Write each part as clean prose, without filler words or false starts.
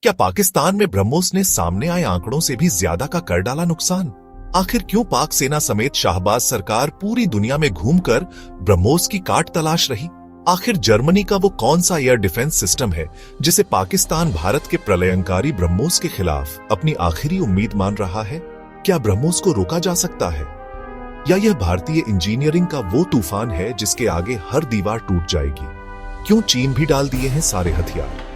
क्या पाकिस्तान में ब्रह्मोस ने सामने आए आंकड़ों से भी ज्यादा का कर डाला नुकसान? आखिर क्यों पाक सेना समेत शाहबाज सरकार पूरी दुनिया में घूमकर ब्रह्मोस की काट तलाश रही? आखिर जर्मनी का वो कौन सा एयर डिफेंस सिस्टम है जिसे पाकिस्तान भारत के प्रलयंकारी ब्रह्मोस के खिलाफ अपनी आखिरी उम्मीद मान रहा है? क्या ब्रह्मोस को रोका जा सकता है, या यह भारतीय इंजीनियरिंग का वो तूफान है जिसके आगे हर दीवार टूट जाएगी? क्यों चीन भी डाल दिए हैं सारे हथियार?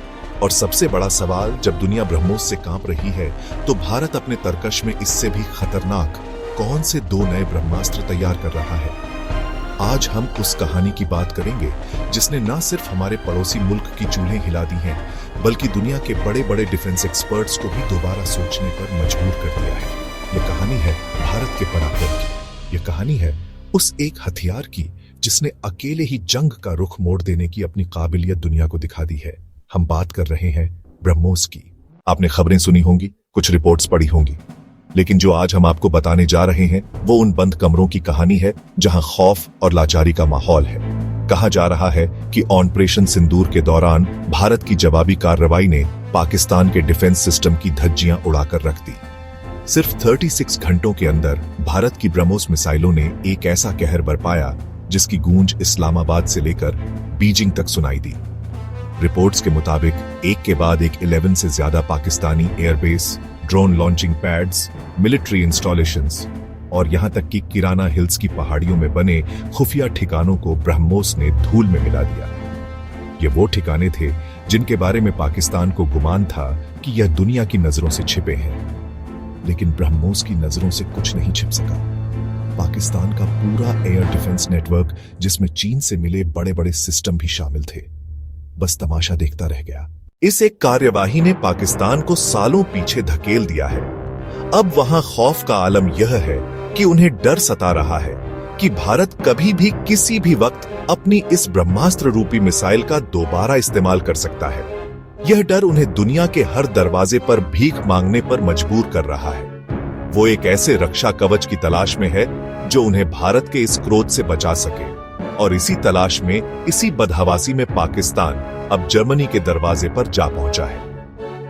और सबसे बड़ा सवाल, जब दुनिया ब्रह्मोस से कांप रही है तो भारत अपने तरकश में इससे भी खतरनाक कौन से दो नए ब्रह्मास्त्र तैयार कर रहा है? आज हम उस कहानी की बात करेंगे जिसने न सिर्फ हमारे पड़ोसी मुल्क की चूल्हें हिला दी हैं, बल्कि दुनिया के बड़े बड़े डिफेंस एक्सपर्ट्स को भी दोबारा सोचने पर मजबूर कर दिया है। यह कहानी है भारत के पराक्रम की। यह कहानी है उस एक हथियार की जिसने अकेले ही जंग का रुख मोड़ देने की अपनी काबिलियत दुनिया को दिखा दी है। हम बात कर रहे हैं ब्रह्मोस की। आपने खबरें सुनी होंगी, कुछ रिपोर्ट्स पढ़ी होंगी, लेकिन जो आज हम आपको बताने जा रहे हैं वो उन बंद कमरों की कहानी है जहां खौफ और लाचारी का माहौल है। कहा जा रहा है कि ऑपरेशन सिंदूर के दौरान भारत की जवाबी कार्रवाई ने पाकिस्तान के डिफेंस सिस्टम की धज्जियां उड़ाकर रख दी। सिर्फ 36 घंटों के अंदर भारत की ब्रह्मोस मिसाइलों ने एक ऐसा कहर बरपाया जिसकी गूंज इस्लामाबाद से लेकर बीजिंग तक सुनाई दी। रिपोर्ट्स के मुताबिक एक के बाद एक 11 से ज्यादा Pakistani airbase, drone launching pads, military installations और यहां तक कि किराना हिल्स की पहाड़ियों में बने खुफिया ठिकानों को ब्रह्मोस ने धूल में मिला दिया। ये वो ठिकाने थे जिनके बारे में पाकिस्तान को गुमान था कि यह दुनिया की नजरों से छिपे हैं, लेकिन ब्रह्मोस की नजरों से कुछ नहीं छिप सका। पाकिस्तान का पूरा एयर डिफेंस नेटवर्क, जिसमें चीन से मिले बड़े बड़े सिस्टम भी शामिल थे, बस तमाशा देखता रह गया। इस एक कार्यवाही ने पाकिस्तान को सालों पीछे धकेल दिया है। अब वहां खौफ का आलम यह है कि उन्हें डर सता रहा है कि भारत कभी भी किसी भी वक्त अपनी इस ब्रह्मास्त्र रूपी मिसाइल का दोबारा इस्तेमाल कर सकता है। यह डर उन्हें दुनिया के हर दरवाजे पर भीख मांगने पर मजबूर कर रहा है। वो एक ऐसे रक्षा कवच की तलाश में है जो उन्हें भारत के इस क्रोध से बचा सके, और इसी तलाश में, इसी बदहवासी में पाकिस्तान अब जर्मनी के दरवाजे पर जा पहुंचा है।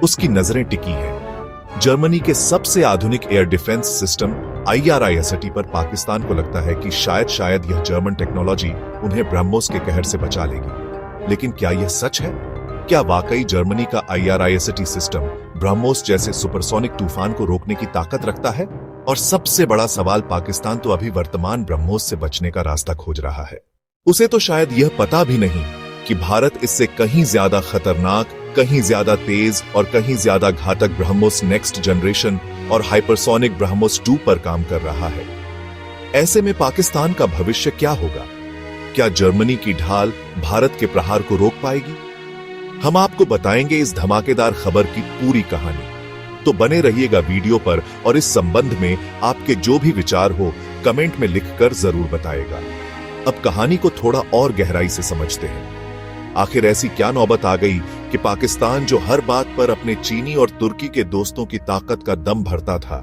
उसकी नजरें टिकी हैं जर्मनी के सबसे आधुनिक एयर डिफेंस सिस्टम IRIS-T पर। पाकिस्तान को लगता है कि शायद यह जर्मन टेक्नोलॉजी उन्हें ब्रह्मोस के कहर से बचा लेगी। लेकिन क्या यह सच है? क्या वाकई जर्मनी का IRIS-T सिस्टम ब्रह्मोस जैसे सुपरसोनिक तूफान को रोकने की ताकत रखता है? और सबसे बड़ा सवाल, पाकिस्तान तो अभी वर्तमान ब्रह्मोस से बचने का रास्ता खोज रहा है। उसे तो शायद यह पता भी नहीं कि भारत इससे कहीं ज्यादा खतरनाक, कहीं ज्यादा तेज और कहीं ज्यादा घातक ब्रह्मोस नेक्स्ट जनरेशन और हाइपरसोनिक ब्रह्मोस 2 पर काम कर रहा है। ऐसे में पाकिस्तान का भविष्य क्या होगा? क्या जर्मनी की ढाल भारत के प्रहार को रोक पाएगी? हम आपको बताएंगे इस धमाकेदार खबर की पूरी कहानी। तो बने रहिएगा वीडियो पर, और इस संबंध में आपके जो भी विचार हो कमेंट में लिखकर जरूर बताएगा। अब कहानी को थोड़ा और गहराई से समझते हैं। आखिर ऐसी क्या नौबत आ गई कि पाकिस्तान, जो हर बात पर अपने चीनी और तुर्की के दोस्तों की ताकत का दम भरता था,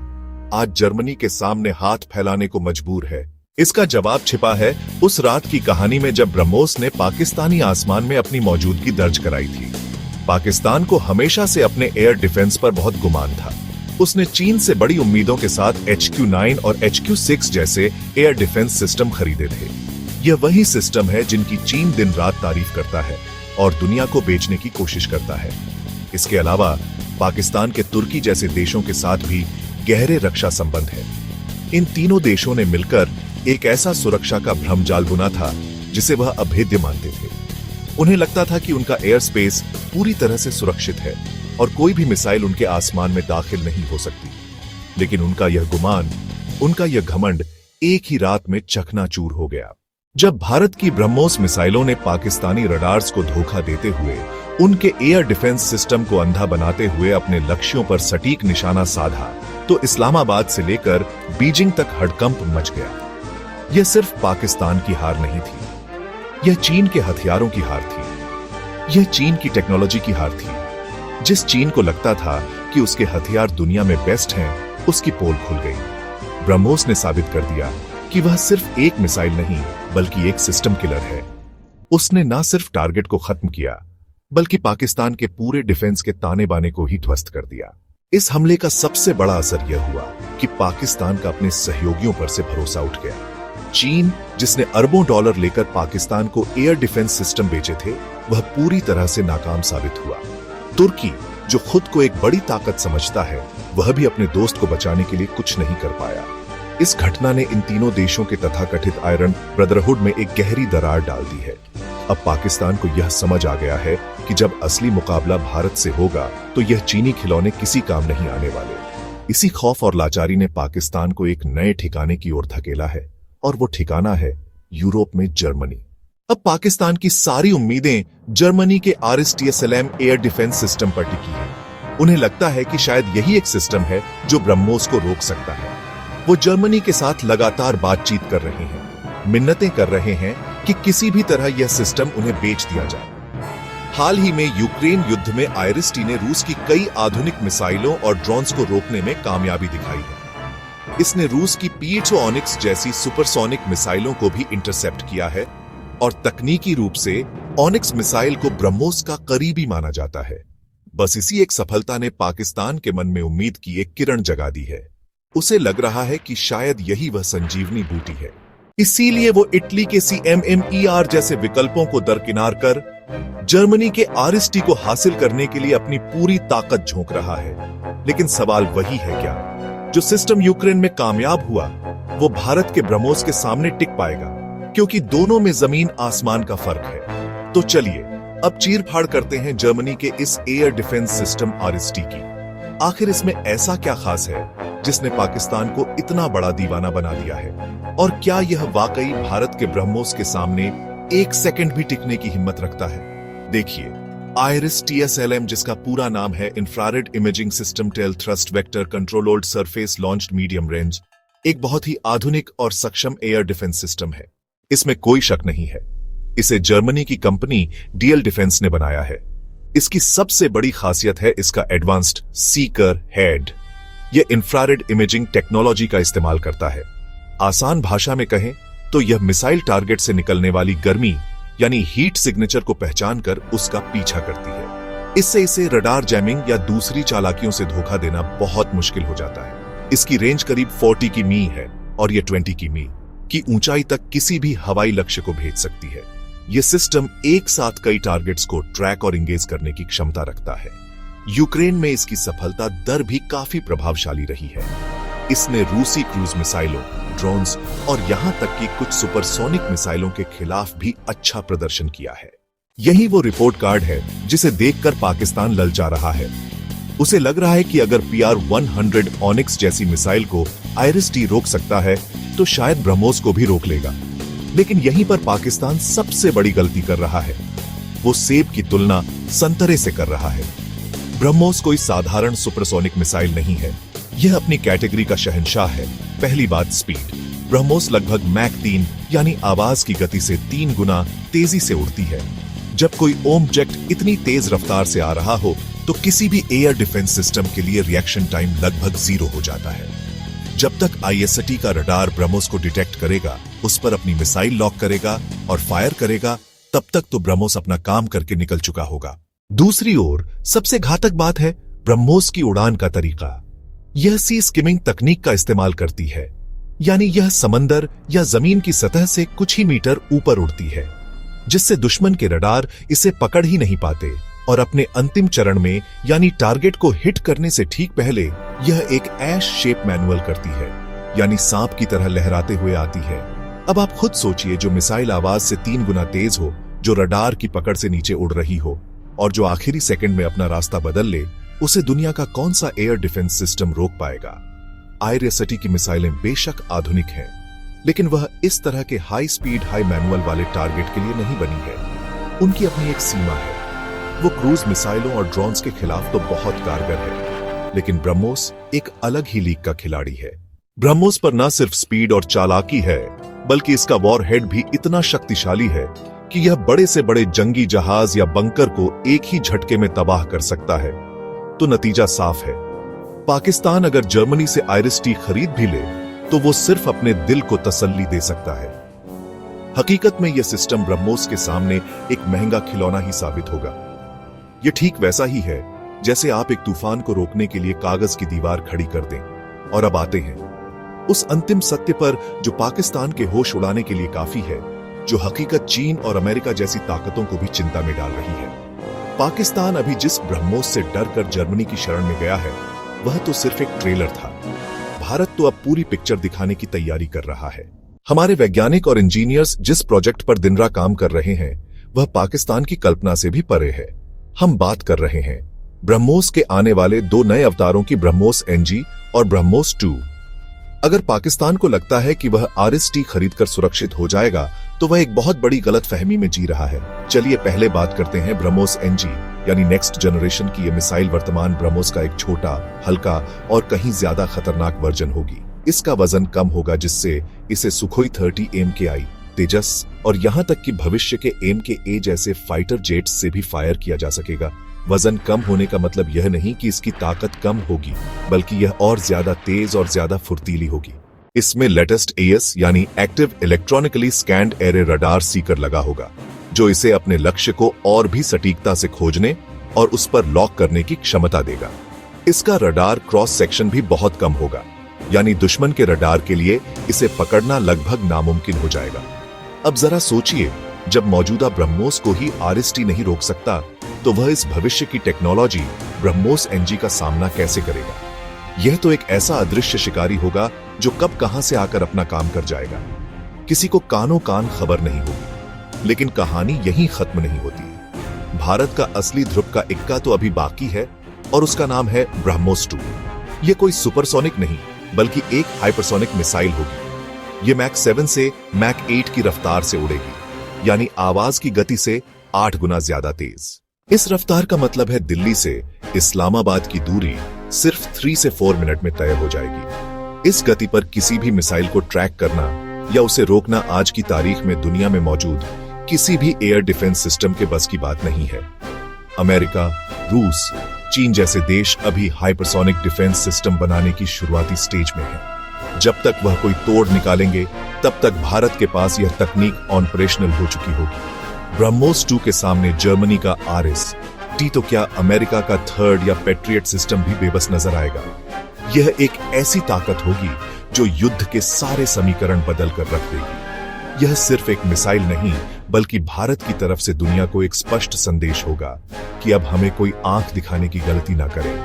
आज जर्मनी के सामने हाथ फैलाने को मजबूर है? इसका जवाब छिपा है उस रात की कहानी में जब ब्रह्मोस ने पाकिस्तानी आसमान में अपनी मौजूदगी दर्ज कराई थी। पाकिस्तान को हमेशा से अपने एयर डिफेंस पर बहुत गुमान था। उसने चीन से बड़ी उम्मीदों के साथ HQ-9 और HQ-6 जैसे एयर डिफेंस सिस्टम खरीदे थे। यह वही सिस्टम है जिनकी चीन दिन रात तारीफ करता है और दुनिया को बेचने की कोशिश करता है। इसके अलावा पाकिस्तान के तुर्की जैसे देशों के साथ भी गहरे रक्षा संबंध है। इन तीनों देशों ने मिलकर एक ऐसा सुरक्षा का भ्रमजाल बुना था जिसे वह अभेद्य मानते थे। उन्हें लगता था कि उनका एयर स्पेस पूरी तरह से सुरक्षित है और कोई भी मिसाइल उनके आसमान में दाखिल नहीं हो सकती। लेकिन उनका यह गुमान, उनका यह घमंड एक ही रात में चकनाचूर हो गया जब भारत की ब्रह्मोस मिसाइलों ने पाकिस्तानी रडार्स को धोखा देते हुए, उनके एयर डिफेंस सिस्टम को अंधा बनाते हुए अपने लक्ष्यों पर सटीक निशाना साधा, तो इस्लामाबाद से लेकर बीजिंग तक हड़कंप मच गया। यह सिर्फ पाकिस्तान की हार नहीं थी, यह चीन के हथियारों की हार थी। यह चीन की टेक्नोलॉजी की हार थी। जिस चीन को लगता था कि उसके हथियार दुनिया में बेस्ट हैं, उसकी पोल खुल गई। ब्रह्मोस ने साबित कर दिया कि वह सिर्फ एक मिसाइल नहीं, बल्कि एक सिस्टम किलर है। उसने न सिर्फ टारगेट को खत्म किया, बल्कि पाकिस्तान के पूरे डिफेंस के ताने बाने को ही ध्वस्त कर दिया। इस हमले का सबसे बड़ा असर यह हुआ कि पाकिस्तान का अपने सहयोगियों पर से भरोसा उठ गया। चीन, जिसने अरबों डॉलर लेकर पाकिस्तान को एयर डिफेंस सिस्टम बेचे थे, वह पूरी तरह से नाकाम साबित हुआ। तुर्की, जो खुद को एक बड़ी ताकत समझता है, वह भी अपने दोस्त को बचाने के लिए कुछ नहीं कर पाया। इस घटना ने इन तीनों देशों के तथाकथित आयरन ब्रदरहुड में एक गहरी दरार डाल दी है। अब पाकिस्तान को यह समझ आ गया है कि जब असली मुकाबला भारत से होगा तो यह चीनी खिलौने किसी काम नहीं आने वाले। इसी खौफ और लाचारी ने पाकिस्तान को एक नए ठिकाने की ओर धकेला है, और वो ठिकाना है यूरोप में जर्मनी। अब पाकिस्तान की सारी उम्मीदें जर्मनी के RSTSLM एयर डिफेंस सिस्टम पर टिकी हैं। उन्हें लगता है कि शायद यही एक सिस्टम है जो ब्रह्मोस को रोक सकता है। वो जर्मनी के साथ लगातार बातचीत कर रहे हैं, मिन्नतें कर रहे हैं कि किसी भी तरह यह सिस्टम उन्हें बेच दिया जाए। हाल ही में यूक्रेन युद्ध में IRIS-T ने रूस की कई आधुनिक मिसाइलों और ड्रोन्स को रोकने में कामयाबी दिखाई है। इसने रूस की PHO ऑनिक्स जैसी सुपरसोनिक मिसाइलों को भी इंटरसेप्ट किया है, और तकनीकी रूप से ऑनिक्स मिसाइल को ब्रह्मोस का करीबी माना जाता है। बस इसी एक सफलता ने पाकिस्तान के मन में उम्मीद की एक किरण जगा दी है। उसे लग रहा है कि शायद यही वह संजीवनी बूटी है। इसीलिए वो इटली के CMMER जैसे विकल्पों को दरकिनार कर जर्मनी के RST को हासिल करने के लिए अपनी पूरी ताकत झोंक रहा है। लेकिन सवाल वही है क्या जो सिस्टम यूक्रेन में कामयाब हुआ, वो भारत के ब्रह्मोस के सामने टिक पाएगा? क्योंकि दोनों में जमीन आसमान का फर्क है। तो चलिए अब चीरफाड़ करते हैं जर्मनी के इस एयर डिफेंस सिस्टम RST की। आखिर इसमें ऐसा क्या खास है जिसने पाकिस्तान को इतना बड़ा दीवाना बना दिया है? और क्या यह वाकई भारत के ब्रह्मोस के सामने एक सेकंड भी टिकने की हिम्मत रखता है? देखिए, IRIS-TSLM, जिसका पूरा नाम है infrared imaging system tail thrust vector controlled surface launched medium range, एक बहुत ही आधुनिक और सक्षम एयर डिफेंस सिस्टम है। इसमें कोई शक नहीं है। इसे जर्मनी की कंपनी DL डिफेंस ने बनाया है। इसकी सबसे बड़ी खासियत है इसका एडवांस्ड सीकर हेड। यह इंफ्रारेड इमेजिंग टेक्नोलॉजी का इस्तेमाल करता है। आसान भाषा में कहें तो यह मिसाइल टारगेट से निकलने वाली गर्मी यानी हीट सिग्नेचर को पहचानकर उसका पीछा करती है। इससे इसे रडार जैमिंग या दूसरी चालाकियों से धोखा देना बहुत मुश्किल हो जाता है। इसकी रेंज करीब 40 की मी है और यह 20 की मी की ऊंचाई तक किसी भी हवाई लक्ष्य को भेज सकती है। यह सिस्टम एक साथ कई टारगेट्स को ट्रैक और इंगेज करने की क्षमता रखता है। यूक्रेन में इसकी सफलता दर भी काफी प्रभावशाली रही है। इसने रूसी क्रूज मिसाइलों, ड्रोन्स और यहां तक कि कुछ सुपरसोनिक मिसाइलों के खिलाफ भी अच्छा प्रदर्शन किया है। यही वो रिपोर्ट कार्ड है जिसे देखकर पाकिस्तान ललचा रहा है। उसे लग रहा है कि अगर PR-100 ऑनिक्स जैसी मिसाइल को IRIS-T रोक सकता है तो शायद ब्रह्मोस को भी रोक लेगा। लेकिन यहीं पर पाकिस्तान सबसे बड़ी गलती कर रहा है। वो सेब की तुलना संतरे से कर रहा है। ब्रह्मोस कोई साधारण सुपरसोनिक मिसाइल नहीं है। यह अपनी कैटेगरी का शहंशाह है। पहली बात, स्पीड। ब्रह्मोस लगभग मैक 3 यानी आवाज की गति से 3 गुना तेजी से उड़ती है। जब कोई ऑब्जेक्ट इतनी तेज रफ्तार से आ रहा हो तो किसी भी एयर डिफेंस सिस्टम के लिए रिएक्शन टाइम लगभग 0 हो जाता है। जब तक IS-T का रडार ब्रह्मोस को डिटेक्ट करेगा, उस पर अपनी मिसाइल लॉक करेगा और फायर करेगा, तब तक तो ब्रह्मोस अपना काम करके निकल चुका होगा। दूसरी ओर सबसे घातक बात है ब्रह्मोस की उड़ान का तरीका। यह सी स्किमिंग तकनीक का इस्तेमाल करती है, यानी यह समंदर या जमीन की सतह से कुछ ही मीटर ऊपर उड़ती है, जिससे दुश्मन के रडार इसे पकड़ ही नहीं पाते और अपने अंतिम चरण में यानी टारगेट को हिट करने से ठीक पहले यह एक एश शेप मैनुअल करती है, यानी सांप की तरह लहराते हुए आती है। अब आप खुद सोचिए, जो मिसाइल आवाज से 3 गुना तेज हो, जो रडार की पकड़ से नीचे उड़ रही हो और जो आखिरी सेकंड में अपना रास्ता बदल ले, उसे दुनिया का कौन सा एयर डिफेंस सिस्टम रोक पाएगा? IRIS-T की मिसाइलें बेशक आधुनिक हैं, लेकिन वह इस तरह के हाई स्पीड हाई मैनुअल वाले टारगेट के लिए नहीं बनी है। उनकी अपनी एक सीमा है। वो क्रूज मिसाइलों और ड्रोन्स के खिलाफ तो बहुत कारगर है, लेकिन ब्रह्मोस एक अलग ही लीग का खिलाड़ी है। ब्रह्मोस पर न सिर्फ स्पीड और चालाकी है, बल्कि इसका वॉरहेड भी इतना शक्तिशाली है कि यह बड़े से बड़े जंगी जहाज या बंकर को एक ही झटके में तबाह कर सकता है। तो नतीजा साफ है, पाकिस्तान अगर जर्मनी से IRIS-T खरीद भी ले तो वो सिर्फ अपने दिल को तसल्ली दे सकता है। हकीकत में यह सिस्टम ब्रह्मोस के सामने एक महंगा खिलौना ही साबित होगा। ये ठीक वैसा ही है जैसे आप एक तूफान को रोकने के लिए कागज की दीवार खड़ी कर दें। और अब आते हैं उस अंतिम सत्य पर जो पाकिस्तान के होश उड़ाने के लिए काफी है, जो हकीकत चीन और अमेरिका जैसी ताकतों को भी चिंता में डाल रही है। पाकिस्तान अभी जिस ब्रह्मोस से डरकर जर्मनी की शरण में गया है, वह तो सिर्फ एक ट्रेलर था। भारत तो अब पूरी पिक्चर दिखाने की तैयारी कर रहा है। हमारे वैज्ञानिक और इंजीनियर्स जिस प्रोजेक्ट पर दिन रात काम कर रहे हैं, वह पाकिस्तान की कल्पना से भी परे है। हम बात कर रहे हैं ब्रह्मोस के आने वाले 2 नए अवतारों की, ब्रह्मोस NG और ब्रह्मोस 2। अगर पाकिस्तान को लगता है कि वह RST खरीदकर सुरक्षित हो जाएगा, तो वह एक बहुत बड़ी गलतफहमी में जी रहा है। चलिए पहले बात करते हैं ब्रह्मोस NG यानी नेक्स्ट जनरेशन की। ये मिसाइल वर्तमान ब्रह्मोस का एक छोटा, हल्का और कहीं ज्यादा खतरनाक वर्जन होगी। इसका वजन कम होगा, जिससे इसे सुखोई 30 MKI, तेजस और यहां तक कि भविष्य के MKA जैसे फाइटर जेट्स से भी फायर किया जा सकेगा। वजन कम होने का मतलब यह नहीं कि इसकी ताकत कम होगी, बल्कि यह और ज्यादा तेज और ज्यादा फुर्तीली होगी। इसमें लेटेस्ट AS यानी active electronically scanned array radar Sikar लगा होगा, जो इसे अपने लक्ष्य को और भी सटीकता से खोजने और उस पर लॉक करने की क्षमता देगा। इसका रडार क्रॉस सेक्शन भी बहुत कम होगा, यानी दुश्मन के रडार के लिए इसे पकड़ना लगभग नामुमकिन हो जाएगा। अब जरा सोचिए, जब मौजूदा ब्रह्मोस को ही RST नहीं रोक सकता, तो वह इस भविष्य की टेक्नोलॉजी ब्रह्मोस NG का सामना कैसे करेगा। यह तो एक ऐसा अदृश्य शिकारी होगा जो कब कहां से आकर अपना काम कर जाएगा। किसी को कानों कान खबर नहीं होगी। लेकिन कहानी यहीं खत्म नहीं होती। भारत का असली ध्रुव का इक्का तो अभी बाकी है, और उसका नाम है ब्रह्मोस 2। यह कोई सुपरसोनिक नहीं, बल्कि एक हाइपरसोनिक मिसाइल होगी। यह मैक 7 से मैक 8 की रफ्तार से उड़ेगी, यानी आवाज की गति से 8 गुना ज्यादा तेज। इस रफ्तार का मतलब है दिल्ली से इस्लामाबाद की दूरी सिर्फ 3 से 4 मिनट में तय हो जाएगी। इस गति पर किसी भी मिसाइल को ट्रैक करना या उसे रोकना आज की तारीख में दुनिया में मौजूद किसी भी एयर डिफेंस सिस्टम के बस की बात नहीं है। अमेरिका, रूस, चीन जैसे देश अभी हाइपरसोनिक डिफेंस सिस्टम बनाने की शुरुआती स्टेज में है। जब तक वह कोई तोड़ निकालेंगे, तब तक भारत के पास यह तकनीक ऑपरेशनल हो चुकी होगी। ब्रह्मोस 2 के सामने जर्मनी का RST तो क्या, अमेरिका का थर्ड या पैट्रियट सिस्टम भी बेबस नजर आएगा। यह एक ऐसी ताकत होगी जो युद्ध के सारे समीकरण बदल कर रख देगी। यह सिर्फ एक मिसाइल नहीं, बल्कि भारत की तरफ से दुनिया को एक स्पष्ट संदेश होगा कि अब हमें कोई आंख दिखाने की गलती ना करे।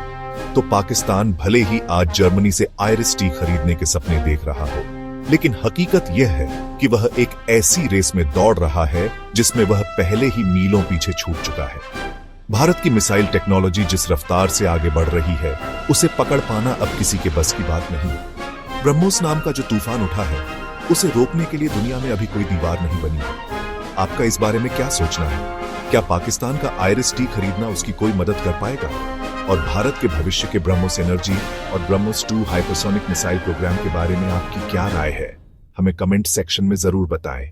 तो पाकिस्तान भले ही आज जर्मनी से RST खरीदने के सपने देख रहा हो, लेकिन हकीकत यह है कि वह एक ऐसी रेस में दौड़ रहा है जिसमें वह पहले ही मीलों पीछे छूट चुका है। भारत की मिसाइल टेक्नोलॉजी जिस रफ्तार से आगे बढ़ रही है, उसे पकड़ पाना अब किसी के बस की बात नहीं है। ब्रह्मोस नाम का जो तूफान उठा है, उसे रोकने के लिए दुनिया में अभी कोई दीवार नहीं बनी है। आपका इस बारे में क्या सोचना है? क्या पाकिस्तान का RST खरीदना उसकी कोई मदद कर पाएगा? और भारत के भविष्य के ब्रह्मोस एनर्जी और ब्रह्मोस 2 हाइपरसोनिक मिसाइल प्रोग्राम के बारे में आपकी क्या राय है? हमें कमेंट सेक्शन में जरूर बताएं।